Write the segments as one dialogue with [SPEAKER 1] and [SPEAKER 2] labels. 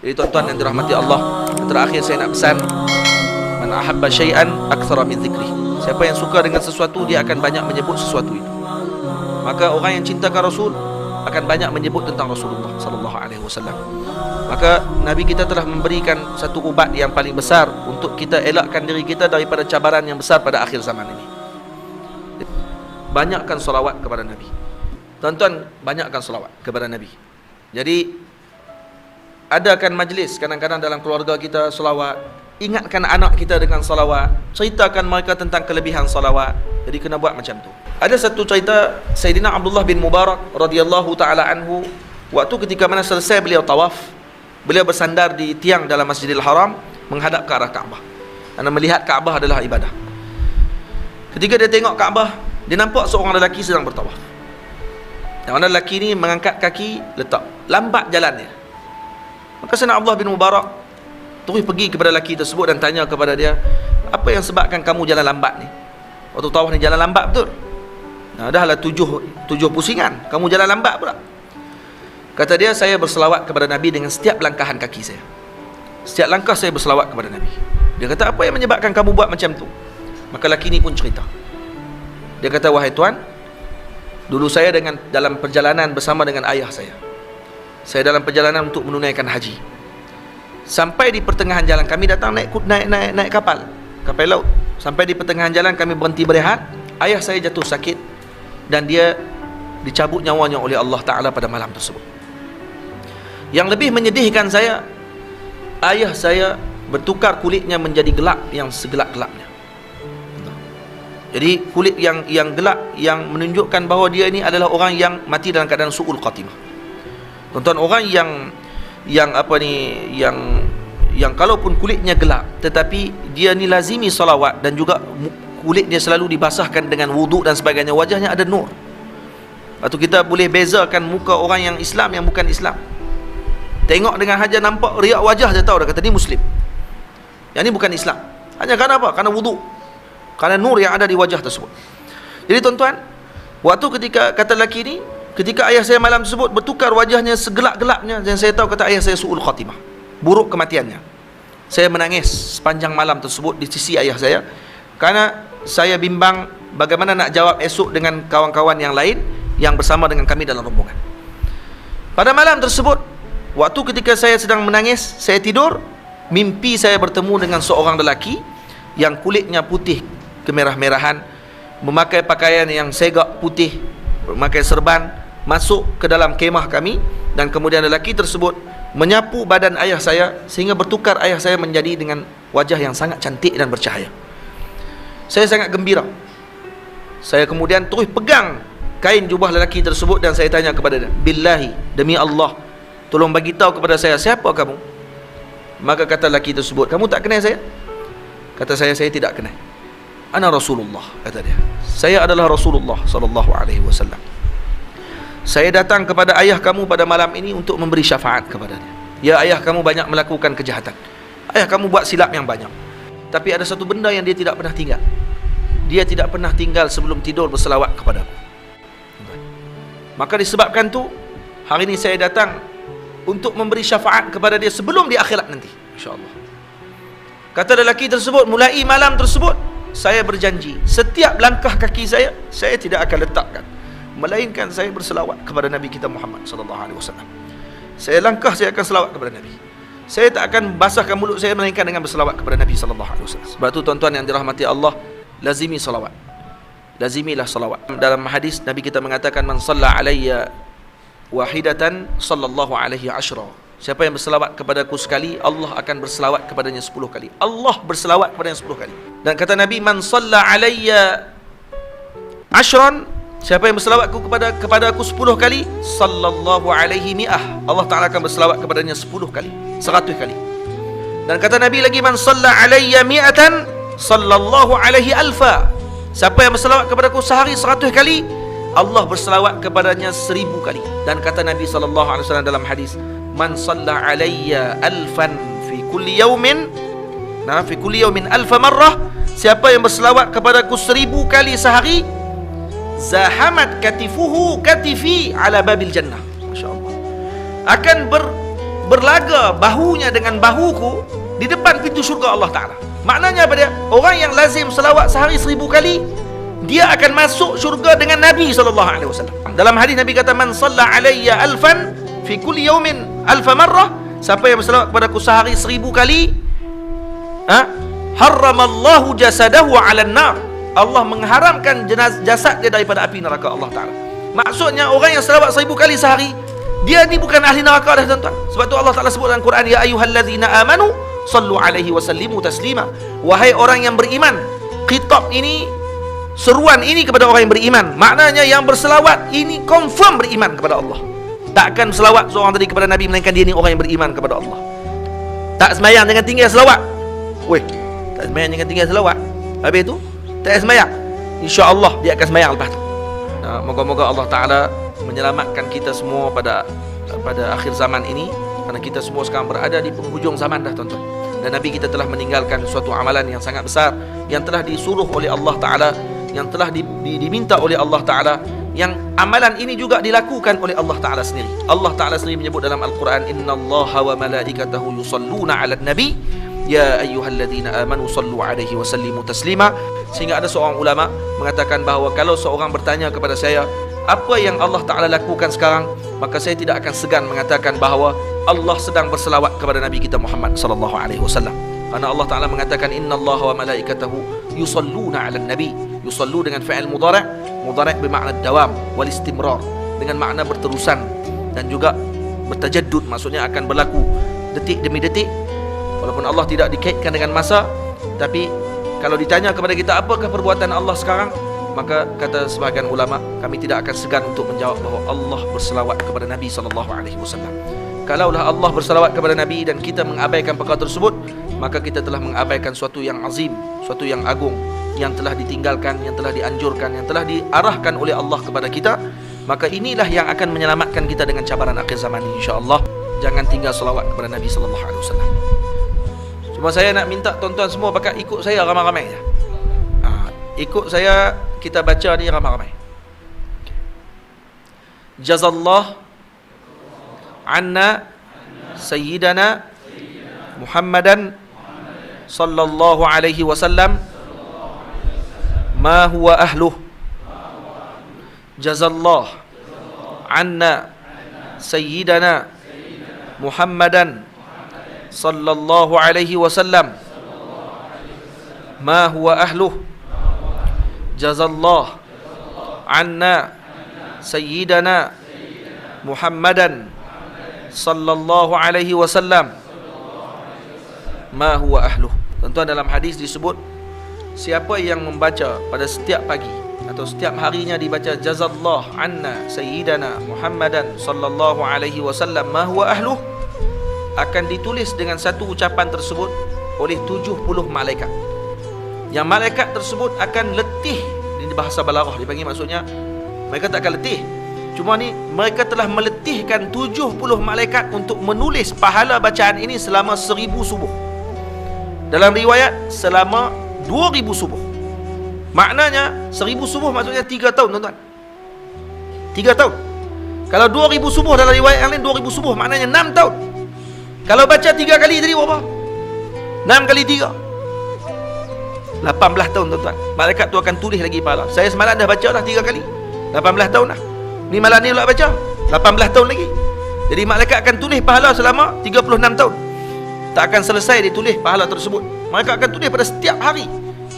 [SPEAKER 1] Jadi tuan-tuan yang dirahmati Allah, yang terakhir saya nak pesan, man ahabba syai'an akthara min dzikri. Siapa yang suka dengan sesuatu, dia akan banyak menyebut sesuatu itu. Maka orang yang cintakan Rasul akan banyak menyebut tentang Rasulullah sallallahu alaihi wasallam. Maka Nabi kita telah memberikan satu ubat yang paling besar untuk kita elakkan diri kita daripada cabaran yang besar pada akhir zaman ini. Banyakkan salawat kepada Nabi. Tuan-tuan, banyakkan salawat kepada Nabi. Jadi adakan majlis kadang-kadang dalam keluarga kita salawat. Ingatkan anak kita dengan salawat. Ceritakan mereka tentang kelebihan salawat. Jadi kena buat macam tu. Ada satu cerita Sayyidina Abdullah bin Mubarak radhiyallahu ta'ala anhu, waktu ketika mana selesai beliau tawaf, beliau bersandar di tiang dalam Masjidil Haram menghadap ke arah Kaabah. Karena melihat Kaabah adalah ibadah. Ketika dia tengok Kaabah, dia nampak seorang lelaki sedang bertawaf. Yang mana lelaki ni mengangkat kaki, letak. Lambat jalannya. Maka Sayyidina Abdullah bin Mubarak terus pergi kepada lelaki tersebut dan tanya kepada dia, apa yang sebabkan kamu jalan lambat ni? Waktu tawaf ni jalan lambat betul? Nah, dah lah tujuh pusingan, kamu jalan lambat pula. Kata dia, saya berselawat kepada Nabi dengan setiap langkahan kaki saya. Setiap langkah saya berselawat kepada Nabi. Dia kata, apa yang menyebabkan kamu buat macam tu? Maka lelaki ni pun cerita. Dia kata, wahai tuan, dulu saya dalam perjalanan bersama dengan ayah saya. Saya dalam perjalanan untuk menunaikan haji. Sampai di pertengahan jalan, kami datang naik kapal laut. Sampai di pertengahan jalan kami berhenti berehat. Ayah saya jatuh sakit dan dia dicabut nyawanya oleh Allah Ta'ala pada malam tersebut. Yang lebih menyedihkan saya, ayah saya bertukar kulitnya menjadi gelap yang segelap-gelapnya. Jadi kulit yang gelap, yang menunjukkan bahawa dia ini adalah orang yang mati dalam keadaan su'ul khatimah. Tuan-tuan, orang yang kalaupun kulitnya gelap tetapi dia ni lazimi salawat dan juga kulitnya selalu dibasahkan dengan wuduk dan sebagainya, wajahnya ada nur. Atau kita boleh bezakan muka orang yang Islam yang bukan Islam. Tengok dengan haja nampak riak wajah dia tahu dah kata ni Muslim. Yang ni bukan Islam. Hanya kerana apa? Kerana wuduk. Kerana nur yang ada di wajah tersebut. Jadi tuan-tuan, waktu ketika kata lelaki ni, ketika ayah saya malam tersebut bertukar wajahnya segelap-gelapnya, dan saya tahu kata ayah saya su'ul khatimah, buruk kematiannya. Saya menangis sepanjang malam tersebut di sisi ayah saya, kerana saya bimbang bagaimana nak jawab esok dengan kawan-kawan yang lain yang bersama dengan kami dalam rombongan. Pada malam tersebut, waktu ketika saya sedang menangis, saya tidur, mimpi saya bertemu dengan seorang lelaki yang kulitnya putih kemerah-merahan, memakai pakaian yang segak putih, memakai serban, masuk ke dalam kemah kami, dan kemudian lelaki tersebut menyapu badan ayah saya sehingga bertukar ayah saya menjadi dengan wajah yang sangat cantik dan bercahaya. Saya sangat gembira. Saya kemudian terus pegang kain jubah lelaki tersebut dan saya tanya kepada dia, billahi, demi Allah, tolong bagi tahu kepada saya, siapa kamu? Maka kata lelaki tersebut, kamu tak kenal saya? Kata saya tidak kenal. Ana Rasulullah, kata dia. Saya adalah Rasulullah sallallahu alaihi wasallam. Saya datang kepada ayah kamu pada malam ini untuk memberi syafaat kepada dia. Ya, ayah kamu banyak melakukan kejahatan. Ayah kamu buat silap yang banyak. Tapi ada satu benda yang dia tidak pernah tinggal. Dia tidak pernah tinggal sebelum tidur berselawat kepada aku. Maka disebabkan tu, hari ini saya datang untuk memberi syafaat kepada dia sebelum di akhirat nanti, insya-Allah. Kata lelaki tersebut, mulai malam tersebut saya berjanji, setiap langkah kaki saya tidak akan letakkan melainkan saya berselawat kepada Nabi kita Muhammad sallallahu alaihi wasallam. Saya langkah, saya akan selawat kepada Nabi. Saya tak akan basahkan mulut saya melainkan dengan berselawat kepada Nabi sallallahu alaihi wasallam. Sebab tu tuan-tuan yang dirahmati Allah, lazimi salawat. Lazimilah salawat. Dalam hadis Nabi kita mengatakan, man shalla alayya wahidatan sallallahu alaihi asyra. Siapa yang berselawat kepadaku sekali, Allah akan berselawat kepadanya 10 kali. Allah berselawat kepadanya 10 kali. Dan kata Nabi, man shalla alayya ashran, siapa yang berselawat kepada aku 10 kali, sallallahu alaihi mi'ah, Allah Ta'ala akan berselawat kepadanya 10 kali, 100 kali. Dan kata Nabi lagi, man shalla alayya mi'atan sallallahu alaihi alfa, siapa yang berselawat kepadaku sehari 100 kali, Allah berselawat kepadanya 1000 kali. Dan kata Nabi SAW dalam hadis, man shalla alayya alfan fi kulli yawmin, fi kulli yawmin alfa marrah, siapa yang berselawat kepadaku 1000 kali sehari, zahamat katifuhu katifi ala babil jannah, masya-Allah, akan berlaga bahunya dengan bahuku di depan pintu syurga Allah Ta'ala. Maknanya apa dia? Orang yang lazim selawat sehari 1000 kali, dia akan masuk syurga dengan Nabi SAW. Dalam hadis Nabi kata, man salla alayya alfan fi kulli yawmin alfa marrah, siapa yang berselawat kepada aku sehari 1000 kali, harramallahu jasadahu 'alan nar, Allah mengharamkan jasad dia daripada api neraka Allah Ta'ala. Maksudnya orang yang selawat 1000 kali sehari, dia ni bukan ahli neraka dah, tuan-tuan. Sebab tu Allah Ta'ala sebut dalam Quran, ya ayyuhallazina amanu sallu alaihi wa sallimu taslima. Wahai orang yang beriman. Khitab ini, seruan ini kepada orang yang beriman. Maknanya yang berselawat ini confirm beriman kepada Allah. Takkan selawat seorang tadi kepada Nabi, melainkan dia ni orang yang beriman kepada Allah. Tak sembahyang jangan tinggal selawat. Weh, tak sembahyang jangan tinggal selawat. Habis tu tak sembahyang, insya-Allah dia akan sembahyang lepas tu. Moga-moga Allah Ta'ala menyelamatkan kita semua pada akhir zaman ini, kerana kita semua sekarang berada di penghujung zaman dah, tuan-tuan. Dan Nabi kita telah meninggalkan suatu amalan yang sangat besar, yang telah disuruh oleh Allah Ta'ala, yang telah diminta oleh Allah Ta'ala, yang amalan ini juga dilakukan oleh Allah Ta'ala sendiri. Allah Ta'ala sendiri menyebut dalam Al-Quran, innallaha wa malaikatahu yusalluna 'alan nabi ya ayyuhalladzina amanu sallu alaihi wa sallimu taslima. Sehingga ada seorang ulama mengatakan bahawa kalau seorang bertanya kepada saya apa yang Allah Ta'ala lakukan sekarang, maka saya tidak akan segan mengatakan bahawa Allah sedang berselawat kepada Nabi kita Muhammad sallallahu alaihi wasallam. Karena Allah Ta'ala mengatakan innallaha wa malaikatahu yusalluna 'alan nabi. Yusallu dengan fi'il mudhari', mudhari' bermakna dawam wal istimrar, dengan makna berterusan dan juga bertajaddud, maksudnya akan berlaku detik demi detik. Walaupun Allah tidak dikaitkan dengan masa, tapi kalau ditanya kepada kita apakah perbuatan Allah sekarang, maka kata sebahagian ulama, kami tidak akan segan untuk menjawab bahawa Allah berselawat kepada Nabi SAW. Kalaulah Allah berselawat kepada Nabi dan kita mengabaikan perkara tersebut, maka kita telah mengabaikan suatu yang azim, suatu yang agung, yang telah ditinggalkan, yang telah dianjurkan, yang telah diarahkan oleh Allah kepada kita. Maka inilah yang akan menyelamatkan kita dengan cabaran akhir zaman ini, insya-Allah. Jangan tinggal selawat kepada Nabi SAW. Cuma saya nak minta tuan-tuan semua pakai ikut saya ramai-ramai je. Ikut saya, kita baca ni ramai-ramai. Jazallah anna sayyidana Muhammadan sallallahu alaihi wasallam ma huwa ahluh. Jazallah anna sayyidana Muhammadan sallallahu alaihi wasallam ma huwa ahluh. Jazallah anna sayyidana Muhammadan sallallahu alaihi wasallam ma huwa ahluh. Tuan-tuan, dalam hadis disebut siapa yang membaca pada setiap pagi atau setiap harinya dibaca jazallah anna sayyidana Muhammadan sallallahu alaihi wasallam ma huwa ahluh, akan ditulis dengan satu ucapan tersebut oleh 70 malaikat. Yang malaikat tersebut akan letih. Ini bahasa balaghah dipanggil, maksudnya mereka tak akan letih, cuma ni mereka telah meletihkan 70 malaikat untuk menulis pahala bacaan ini selama 1000 subuh. Dalam riwayat selama 2000 subuh. Maknanya 1000 subuh maksudnya 3 tahun, tuan-tuan. 3 tahun. Kalau 2000 subuh dalam riwayat yang lain 2000 subuh maknanya 6 tahun. Kalau baca 3 kali tadi berapa? 6 kali 3 18 tahun, tuan-tuan. Malaikat tu akan tulis lagi pahala. Saya semalam dah baca dah 3 kali, 18 tahun dah. Ni malam ni pula baca 18 tahun lagi. Jadi malaikat akan tulis pahala selama 36 tahun. Tak akan selesai ditulis pahala tersebut. Malaikat akan tulis pada setiap hari.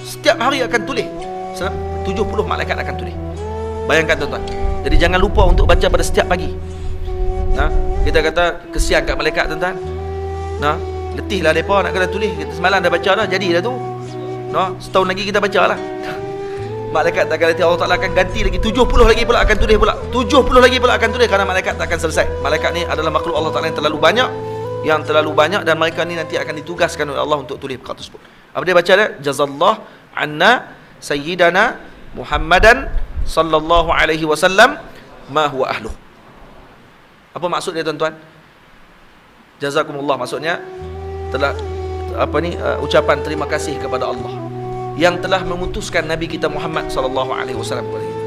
[SPEAKER 1] Setiap hari akan tulis. 70 malaikat akan tulis. Bayangkan, tuan-tuan. Jadi jangan lupa untuk baca pada setiap pagi. Kita kata kesian kat malaikat, tuan-tuan. Letihlah mereka nak kena tulis. Kita semalam dah baca dah, jadi dah tu. Setahun lagi kita baca lah. Malaikat tak akan letih. Allah Ta'ala akan ganti lagi 70 lagi pula akan tulis pula. 70 lagi pula akan tulis, kerana malaikat tak akan selesai. Malaikat ni adalah makhluk Allah Ta'ala yang terlalu banyak, dan mereka ni nanti akan ditugaskan oleh Allah untuk tulis perkara tersebut. Apa dia baca dia? Jazallah anna sayyidana Muhammadan sallallahu alaihi wasallam ma huwa ahluh. Apa maksud dia, tuan-tuan? Jazakumullah, maksudnya telah ucapan terima kasih kepada Allah yang telah mengutuskan Nabi kita Muhammad sallallahu alaihi wasallam kepada kita.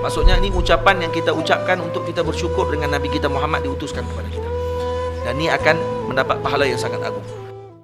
[SPEAKER 1] Maksudnya ini ucapan yang kita ucapkan untuk kita bersyukur dengan Nabi kita Muhammad diutuskan kepada kita. dan ni akan mendapat pahala yang sangat agung.